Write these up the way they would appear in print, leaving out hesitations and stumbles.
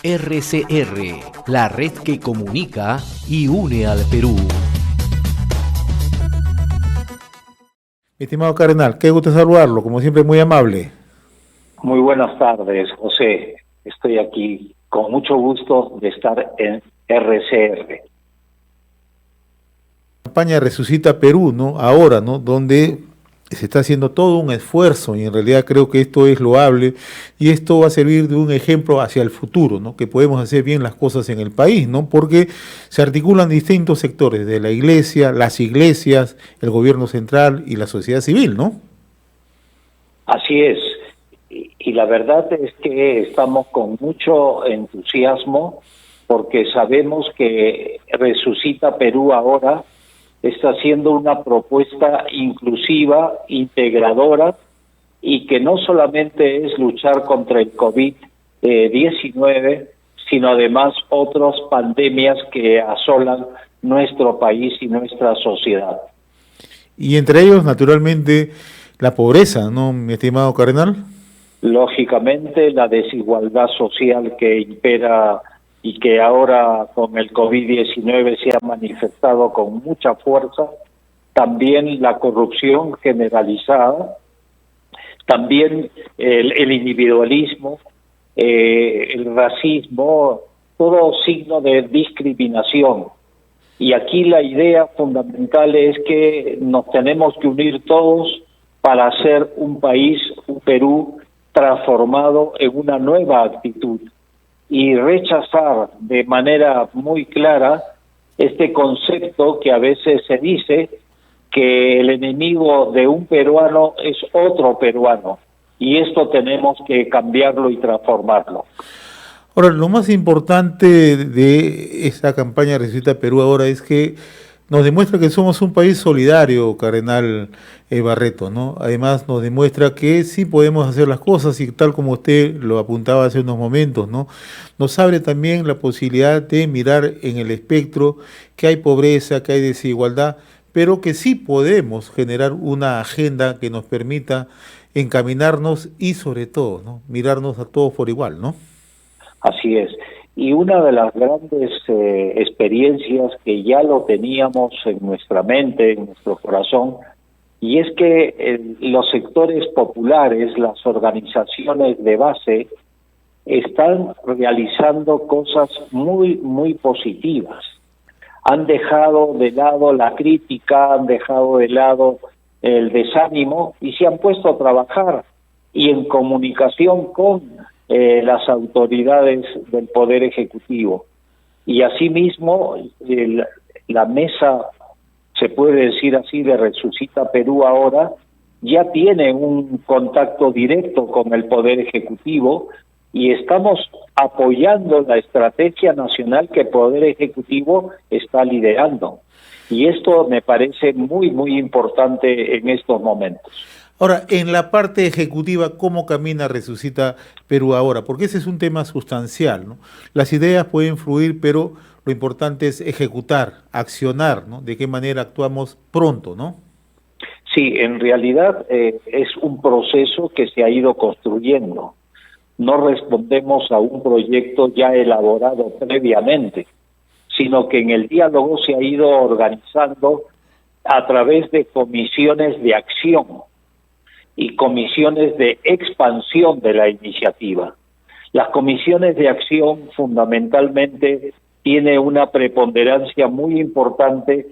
RCR, la red que comunica y une al Perú. Mi estimado cardenal, qué gusto saludarlo, como siempre muy amable. Muy buenas tardes, José. Estoy aquí con mucho gusto de estar en RCR. La campaña Resucita Perú, ¿no? Ahora, ¿no? Donde se está haciendo todo un esfuerzo y en realidad creo que esto es loable y esto va a servir de un ejemplo hacia el futuro, ¿no? Que podemos hacer bien las cosas en el país, ¿no? Porque se articulan distintos sectores de la iglesia, las iglesias, el gobierno central y la sociedad civil, ¿no? Así es. Y la verdad es que estamos con mucho entusiasmo porque sabemos que Resucita Perú ahora está haciendo una propuesta inclusiva, integradora, y que no solamente es luchar contra el COVID-19, sino además otras pandemias que asolan nuestro país y nuestra sociedad. Y entre ellos, naturalmente, la pobreza, ¿no, mi estimado cardenal? Lógicamente, la desigualdad social que impera y que ahora con el COVID-19 se ha manifestado con mucha fuerza, también la corrupción generalizada, también el individualismo, el racismo, todo signo de discriminación. Y aquí la idea fundamental es que nos tenemos que unir todos para hacer un país, un Perú transformado en una nueva actitud y rechazar de manera muy clara este concepto que a veces se dice que el enemigo de un peruano es otro peruano, y esto tenemos que cambiarlo y transformarlo. Ahora, lo más importante de esta campaña Resucita Perú ahora es que nos demuestra que somos un país solidario, cardenal Barreto, ¿no? Además nos demuestra que sí podemos hacer las cosas y tal como usted lo apuntaba hace unos momentos, ¿no? Nos abre también la posibilidad de mirar en el espectro que hay pobreza, que hay desigualdad, pero que sí podemos generar una agenda que nos permita encaminarnos y sobre todo, ¿no? Mirarnos a todos por igual, ¿no? Así es. Y una de las grandes experiencias que ya lo teníamos en nuestra mente, en nuestro corazón, y es que los sectores populares, las organizaciones de base, están realizando cosas muy, muy positivas. Han dejado de lado la crítica, han dejado de lado el desánimo y se han puesto a trabajar y en comunicación con las autoridades del Poder Ejecutivo. Y asimismo, la mesa, se puede decir así, de Resucita Perú ahora, ya tiene un contacto directo con el Poder Ejecutivo y estamos apoyando la estrategia nacional que el Poder Ejecutivo está liderando. Y esto me parece muy, muy importante en estos momentos. Ahora, en la parte ejecutiva, ¿cómo camina Resucita Perú ahora? Porque ese es un tema sustancial, ¿no? Las ideas pueden fluir, pero lo importante es ejecutar, accionar, ¿no? De qué manera actuamos pronto, ¿no? Sí, en realidad es un proceso que se ha ido construyendo. No respondemos a un proyecto ya elaborado previamente, sino que en el diálogo se ha ido organizando a través de comisiones de acción y comisiones de expansión de la iniciativa. Las comisiones de acción fundamentalmente tienen una preponderancia muy importante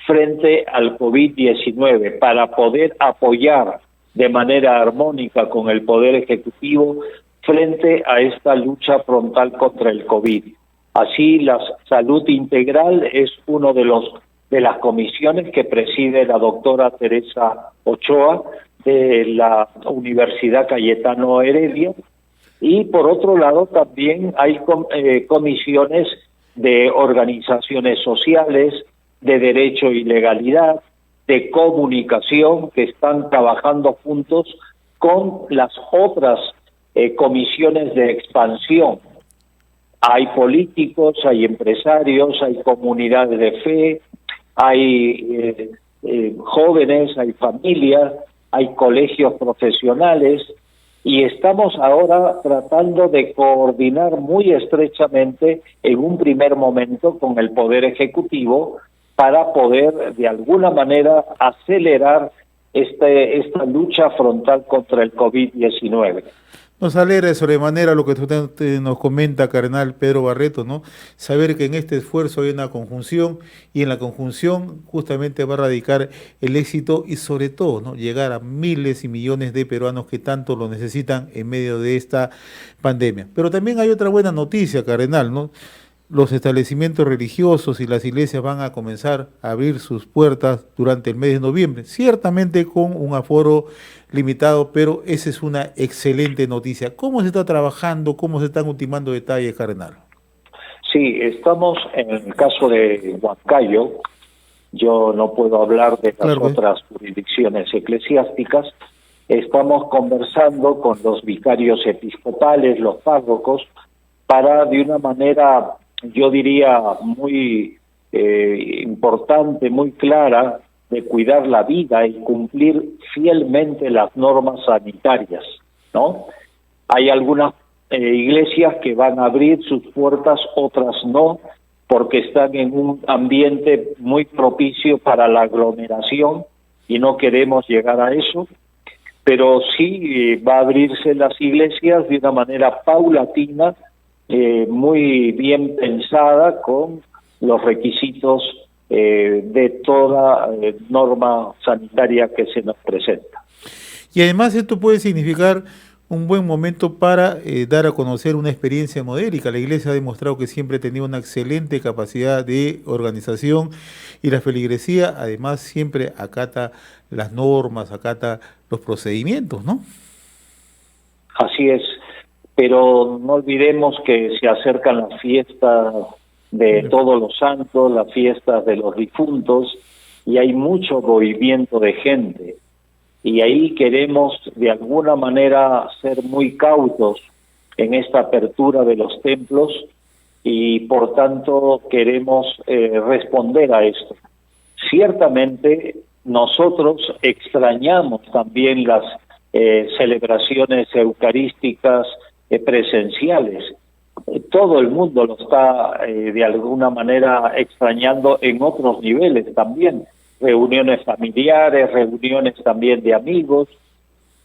frente al COVID-19 para poder apoyar de manera armónica con el Poder Ejecutivo frente a esta lucha frontal contra el COVID. Así, la salud integral es uno de las comisiones que preside la doctora Teresa Ochoa de la Universidad Cayetano Heredia, y por otro lado también hay comisiones de organizaciones sociales, de derecho y legalidad, de comunicación, que están trabajando juntos con las otras comisiones de expansión. Hay políticos, hay empresarios, hay comunidades de fe, hay jóvenes, hay familias, hay colegios profesionales, Y estamos ahora tratando de coordinar muy estrechamente en un primer momento con el Poder Ejecutivo para poder de alguna manera acelerar esta lucha frontal contra el COVID-19. Nos alegra de sobremanera lo que usted nos comenta, cardenal Pedro Barreto, ¿no? Saber que en este esfuerzo hay una conjunción y en la conjunción justamente va a radicar el éxito y sobre todo, ¿no?, llegar a miles y millones de peruanos que tanto lo necesitan en medio de esta pandemia. Pero también hay otra buena noticia, cardenal, ¿no? Los establecimientos religiosos y las iglesias van a comenzar a abrir sus puertas durante el mes de noviembre, ciertamente con un aforo limitado, pero esa es una excelente noticia. ¿Cómo se está trabajando? ¿Cómo se están ultimando detalles, cardenal? Sí, estamos en el caso de Huancayo. Yo no puedo hablar de las otras jurisdicciones eclesiásticas. Estamos conversando con los vicarios episcopales, los párrocos, para de una manera, yo diría, muy importante, muy clara, de cuidar la vida y cumplir fielmente las normas sanitarias, ¿no? Hay algunas iglesias que van a abrir sus puertas, otras no, porque están en un ambiente muy propicio para la aglomeración y no queremos llegar a eso, pero sí va a abrirse las iglesias de una manera paulatina, muy bien pensada, con los requisitos de toda norma sanitaria que se nos presenta. Y además esto puede significar un buen momento para dar a conocer una experiencia modélica. La Iglesia ha demostrado que siempre ha tenido una excelente capacidad de organización y la feligresía además siempre acata las normas, acata los procedimientos, ¿no? Así es, pero no olvidemos que se acercan las fiestas de todos los santos, las fiestas de los difuntos, y hay mucho movimiento de gente. Y ahí queremos de alguna manera ser muy cautos en esta apertura de los templos y por tanto queremos responder a esto. Ciertamente nosotros extrañamos también las celebraciones eucarísticas presenciales. Todo el mundo lo está de alguna manera extrañando en otros niveles también. Reuniones familiares, reuniones también de amigos,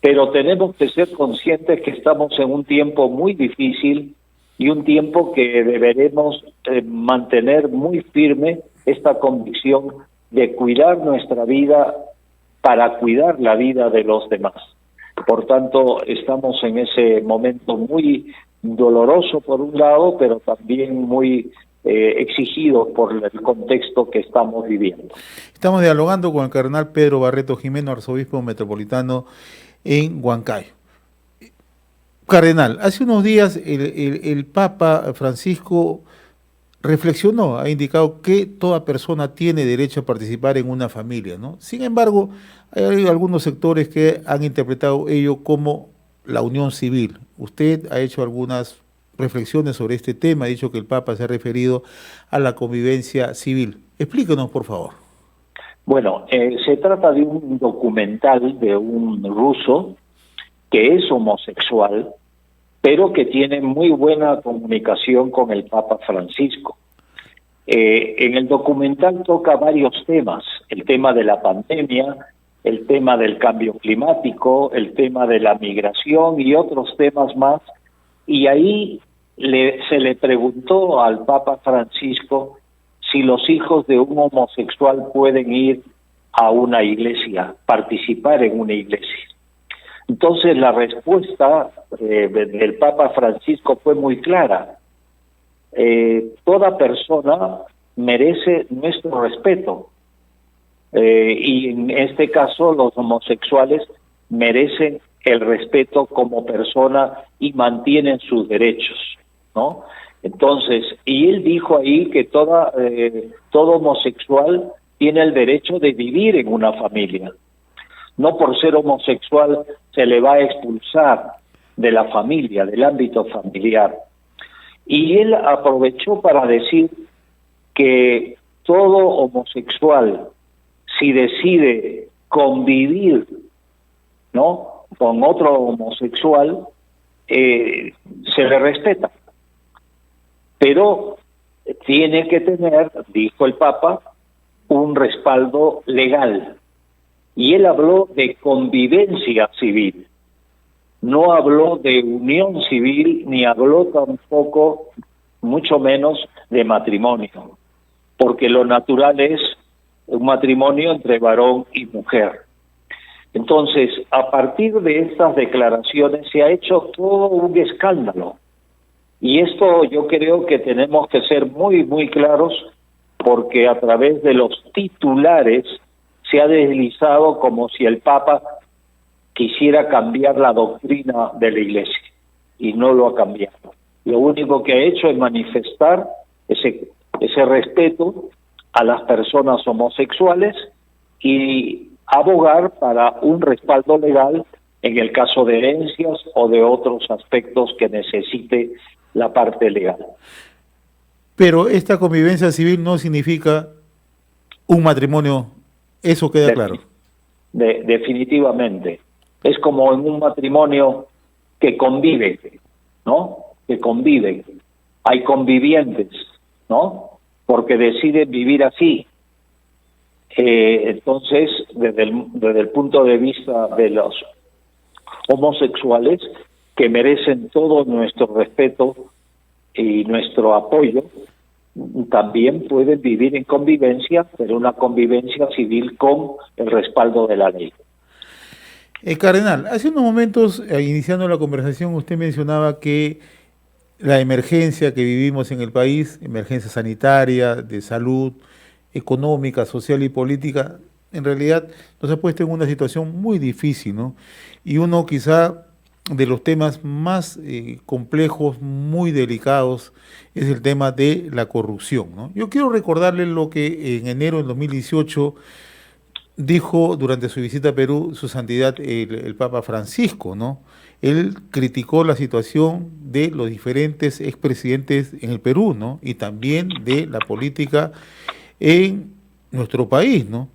pero tenemos que ser conscientes que estamos en un tiempo muy difícil y un tiempo que deberemos mantener muy firme esta convicción de cuidar nuestra vida para cuidar la vida de los demás. Por tanto, estamos en ese momento muy doloroso por un lado, pero también muy exigido por el contexto que estamos viviendo. Estamos dialogando con el cardenal Pedro Barreto Jimeno, arzobispo metropolitano en Huancayo. Cardenal, hace unos días el Papa Francisco reflexionó, ha indicado que toda persona tiene derecho a participar en una familia, ¿no? Sin embargo, hay algunos sectores que han interpretado ello como la unión civil. Usted ha hecho algunas reflexiones sobre este tema, ha dicho que el Papa se ha referido a la convivencia civil. Explíquenos, por favor. Bueno, se trata de un documental de un ruso que es homosexual, pero que tiene muy buena comunicación con el Papa Francisco. En el documental toca varios temas: el tema de la pandemia, el tema del cambio climático, el tema de la migración y otros temas más, y ahí se le preguntó al Papa Francisco si los hijos de un homosexual pueden ir a una iglesia, participar en una iglesia. Entonces la respuesta del Papa Francisco fue muy clara. Toda persona merece nuestro respeto, y en este caso los homosexuales merecen el respeto como persona y mantienen sus derechos, ¿no? Entonces, y él dijo ahí que todo homosexual tiene el derecho de vivir en una familia. No por ser homosexual se le va a expulsar de la familia, del ámbito familiar. Y él aprovechó para decir que todo homosexual, si decide convivir, ¿no?, con otro homosexual, se le respeta. Pero tiene que tener, dijo el Papa, un respaldo legal. Y él habló de convivencia civil. No habló de unión civil, ni habló tampoco, mucho menos, de matrimonio. Porque lo natural es un matrimonio entre varón y mujer. Entonces, a partir de estas declaraciones se ha hecho todo un escándalo. Y esto yo creo que tenemos que ser muy, muy claros, porque a través de los titulares se ha deslizado como si el Papa quisiera cambiar la doctrina de la Iglesia, y no lo ha cambiado. Lo único que ha hecho es manifestar ese respeto a las personas homosexuales y abogar para un respaldo legal en el caso de herencias o de otros aspectos que necesite la parte legal. Pero esta convivencia civil no significa un matrimonio, eso queda claro. Definitivamente. Es como en un matrimonio que convive, ¿no? Que conviven. Hay convivientes, ¿no? Porque deciden vivir así. Entonces, desde el punto de vista de los homosexuales, que merecen todo nuestro respeto y nuestro apoyo, también pueden vivir en convivencia, pero una convivencia civil con el respaldo de la ley. Cardenal, hace unos momentos, iniciando la conversación, usted mencionaba que la emergencia que vivimos en el país, emergencia sanitaria, de salud, económica, social y política, en realidad nos ha puesto en una situación muy difícil, ¿no? Y uno quizá de los temas más complejos, muy delicados, es el tema de la corrupción, ¿no? Yo quiero recordarle lo que en enero del 2018 dijo durante su visita a Perú su santidad el Papa Francisco, ¿no? Él criticó la situación de los diferentes expresidentes en el Perú, ¿no? Y también de la política en nuestro país, ¿no?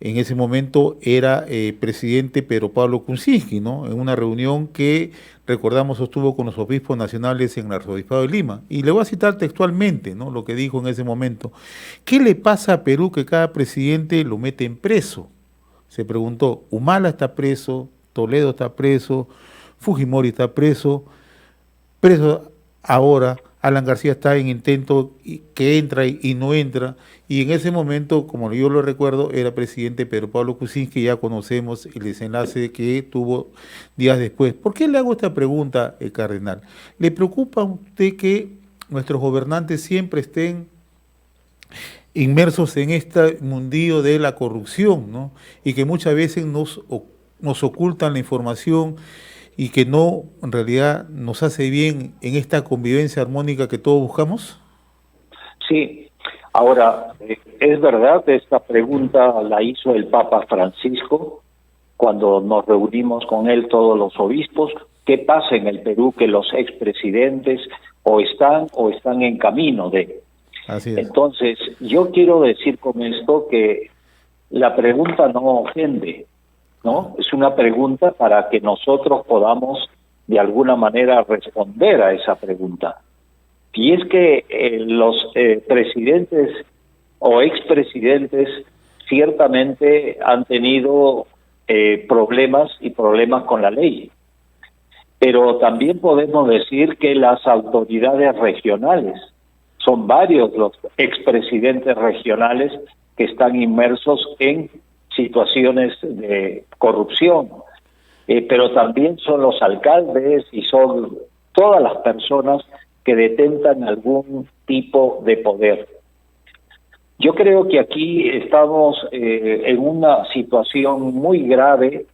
En ese momento era presidente Pedro Pablo Kuczynski, ¿no? En una reunión que, recordamos, sostuvo con los obispos nacionales en el Arzobispado de Lima. Y le voy a citar textualmente, ¿no?, lo que dijo en ese momento. ¿Qué le pasa a Perú que cada presidente lo mete en preso? Se preguntó. Humala está preso, Toledo está preso, Fujimori está preso ahora Alan García está en intento que entra y no entra, y en ese momento, como yo lo recuerdo, era presidente Pedro Pablo Kuczynski, ya conocemos el desenlace que tuvo días después. ¿Por qué le hago esta pregunta, cardenal? ¿Le preocupa a usted que nuestros gobernantes siempre estén inmersos en este mundillo de la corrupción, ¿no? Y que muchas veces nos ocultan la información y que no, en realidad, nos hace bien en esta convivencia armónica que todos buscamos? Sí, ahora, es verdad, esta pregunta la hizo el Papa Francisco cuando nos reunimos con él todos los obispos. ¿Qué pasa en el Perú que los expresidentes o están en camino de? Así es. Entonces, yo quiero decir con esto que la pregunta no ofende, ¿no? Es una pregunta para que nosotros podamos de alguna manera responder a esa pregunta. Y es que los presidentes o expresidentes ciertamente han tenido problemas con la ley. Pero también podemos decir que las autoridades regionales, son varios los expresidentes regionales que están inmersos en situaciones de corrupción, pero también son los alcaldes y son todas las personas que detentan algún tipo de poder. Yo creo que aquí estamos en una situación muy grave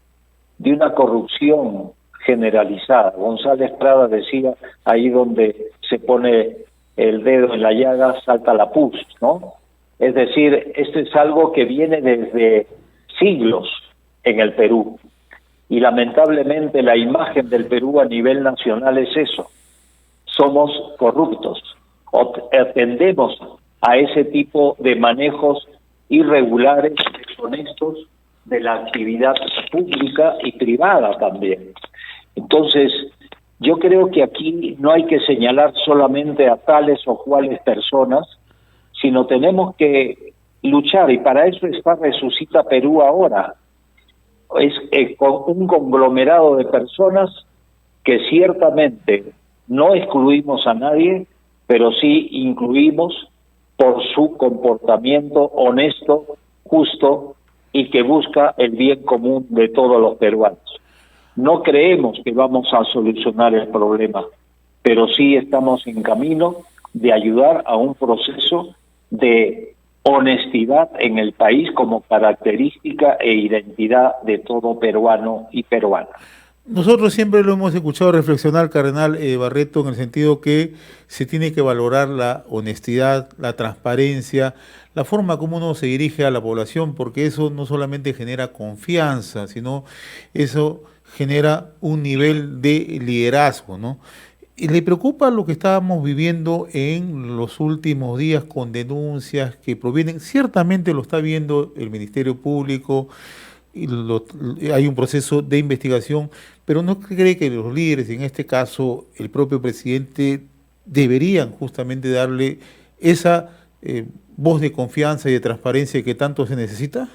de una corrupción generalizada. González Prada decía, ahí donde se pone el dedo en la llaga, salta la pus, ¿no? Es decir, esto es algo que viene desde siglos en el Perú, y lamentablemente la imagen del Perú a nivel nacional es eso: somos corruptos, o atendemos a ese tipo de manejos irregulares, deshonestos de la actividad pública y privada también. Entonces, yo creo que aquí no hay que señalar solamente a tales o cuales personas, sino tenemos que luchar, y para eso está Resucita Perú ahora. Es un conglomerado de personas que ciertamente no excluimos a nadie, pero sí incluimos por su comportamiento honesto, justo y que busca el bien común de todos los peruanos. No creemos que vamos a solucionar el problema, pero sí estamos en camino de ayudar a un proceso de honestidad en el país como característica e identidad de todo peruano y peruana. Nosotros siempre lo hemos escuchado reflexionar, cardenal Barreto, en el sentido que se tiene que valorar la honestidad, la transparencia, la forma como uno se dirige a la población, porque eso no solamente genera confianza, sino eso genera un nivel de liderazgo, ¿no? ¿Y le preocupa lo que estábamos viviendo en los últimos días con denuncias que provienen? Ciertamente lo está viendo el Ministerio Público, y hay un proceso de investigación, pero ¿no cree que los líderes, en este caso el propio presidente, deberían justamente darle esa voz de confianza y de transparencia que tanto se necesita?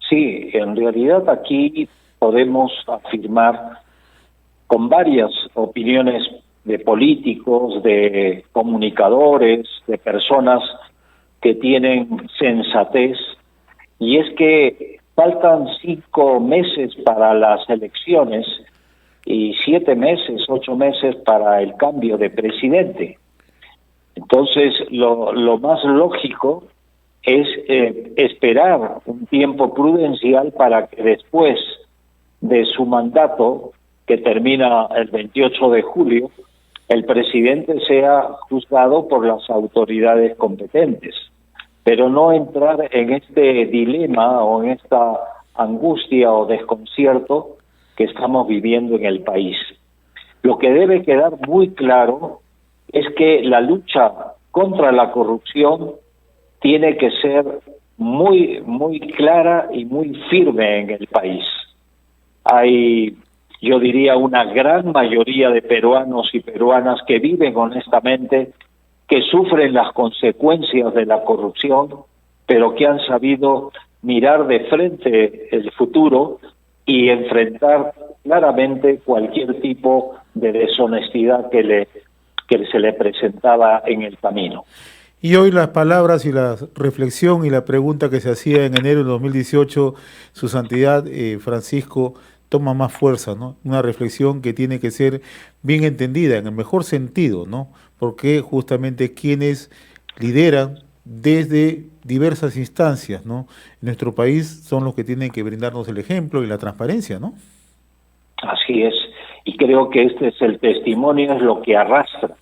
Sí, en realidad aquí podemos afirmar con varias opiniones de políticos, de comunicadores, de personas que tienen sensatez, y es que faltan 5 meses para las elecciones y 7 meses, 8 meses para el cambio de presidente. Entonces, lo más lógico es esperar un tiempo prudencial para que después de su mandato, que termina el 28 de julio, el presidente sea juzgado por las autoridades competentes. Pero no entrar en este dilema o en esta angustia o desconcierto que estamos viviendo en el país. Lo que debe quedar muy claro es que la lucha contra la corrupción tiene que ser muy, muy clara y muy firme en el país. Hay, yo diría, una gran mayoría de peruanos y peruanas que viven honestamente, que sufren las consecuencias de la corrupción, pero que han sabido mirar de frente el futuro y enfrentar claramente cualquier tipo de deshonestidad que se le presentaba en el camino. Y hoy las palabras y la reflexión y la pregunta que se hacía en enero de 2018, Su Santidad Francisco, toma más fuerza, ¿no? Una reflexión que tiene que ser bien entendida en el mejor sentido, ¿no? Porque justamente quienes lideran desde diversas instancias, ¿no?, en nuestro país son los que tienen que brindarnos el ejemplo y la transparencia, ¿no? Así es, y creo que este es el testimonio, es lo que arrastra.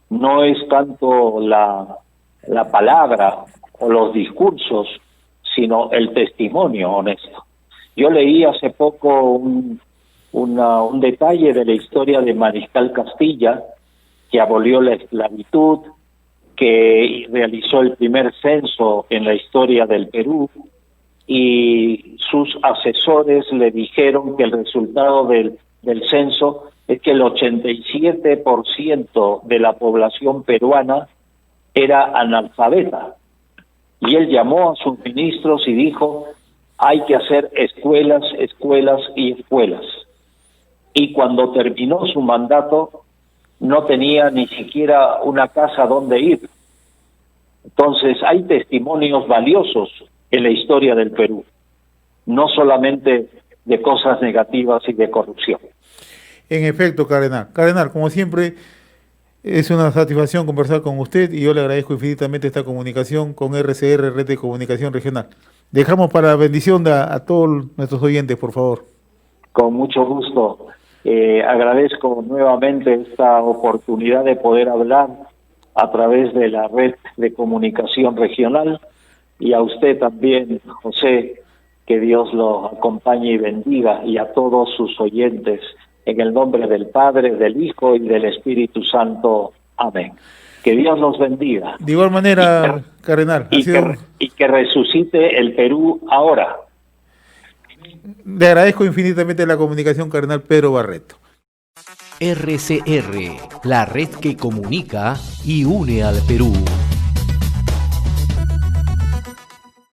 No es tanto la palabra o los discursos, sino el testimonio honesto. Yo leí hace poco un detalle de la historia de Mariscal Castilla, que abolió la esclavitud, que realizó el primer censo en la historia del Perú, y sus asesores le dijeron que el resultado del censo es que el 87% de la población peruana era analfabeta. Y él llamó a sus ministros y dijo: hay que hacer escuelas, escuelas y escuelas. Y cuando terminó su mandato, no tenía ni siquiera una casa donde ir. Entonces, hay testimonios valiosos en la historia del Perú, no solamente de cosas negativas y de corrupción. En efecto, Cardenal. Cardenal, como siempre, es una satisfacción conversar con usted y yo le agradezco infinitamente esta comunicación con RCR, Red de Comunicación Regional. Dejamos para la bendición a todos nuestros oyentes, por favor. Con mucho gusto. Agradezco nuevamente esta oportunidad de poder hablar a través de la Red de Comunicación Regional, y a usted también, José, que Dios lo acompañe y bendiga, y a todos sus oyentes, en el nombre del Padre, del Hijo y del Espíritu Santo. Amén. Que Dios los bendiga. De igual manera, Cardenal. Y que resucite el Perú ahora. Le agradezco infinitamente la comunicación, cardenal Pedro Barreto. RCR, la red que comunica y une al Perú.